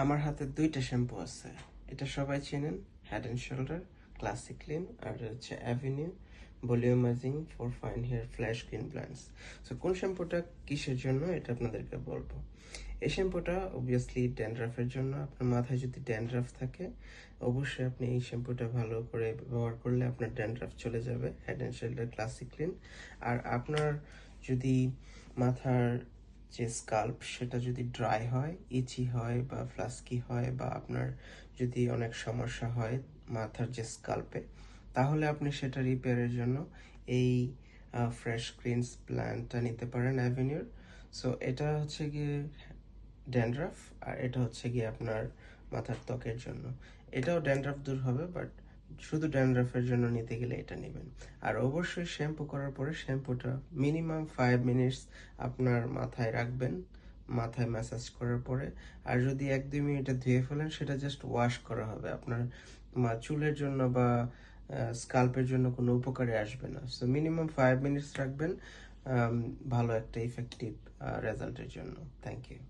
আমার হাতে দুইটা শ্যাম্পু আছে। এটা সবাই চেনেন, Head and Shoulder classic clean, আর হচ্ছে Avenue volumising for fine hair flash green blends. So কোন শ্যাম্পুটা কিসের জন্য এটা আপনাদেরকে বলবো। এই শ্যাম্পুটা অবভিয়াসলি ড্যান্ড্রাফের জন্য। আপনার মাথায় যদি ড্যান্ড্রাফ থাকে অবশ্যই আপনি এই শ্যাম্পুটা ভালো করে ব্যবহার করলে আপনার ড্যান্ড্রাফ চলে যাবে। Head and Shoulder classic clean. আর আপনার যদি মাথার যে স্কাল্প সেটা যদি ড্রাই হয়, ইচি হয় বা ফ্লাস্কি হয়, বা আপনার যদি অনেক সমস্যা হয় মাথার যে স্কাল্পে, তাহলে আপনি সেটা রিপেয়ারের জন্য এই ফ্রেশ গ্রিনস প্ল্যান্টটা নিতে পারেন অ্যাভিনিউর। সো এটা হচ্ছে গিয়ে ড্যান্ড্রাফ, আর এটা হচ্ছে গিয়ে আপনার মাথার ত্বকের জন্য। এটাও ড্যান্ড্রাফ দূর হবে, বাট শুধু ড্যান্ড্রাফের জন্য নিতে গেলে এটা নেবেন। আর অবশ্যই শ্যাম্পু করার পরে শ্যাম্পুটা মিনিমাম 5 মিনিটস আপনার মাথায় রাখবেন, মাথায় ম্যাসাজ করার পরে। আর যদি 1-2 মিনিটে ধুয়ে ফেলেন সেটা জাস্ট ওয়াশ করা হবে, আপনার চুলের জন্য বা স্কাল্পের জন্য কোনো উপকারে আসবে না। সো মিনিমাম 5 মিনিটস রাখবেন ভালো একটা ইফেক্টিভ রেজাল্টের জন্য। Thank you.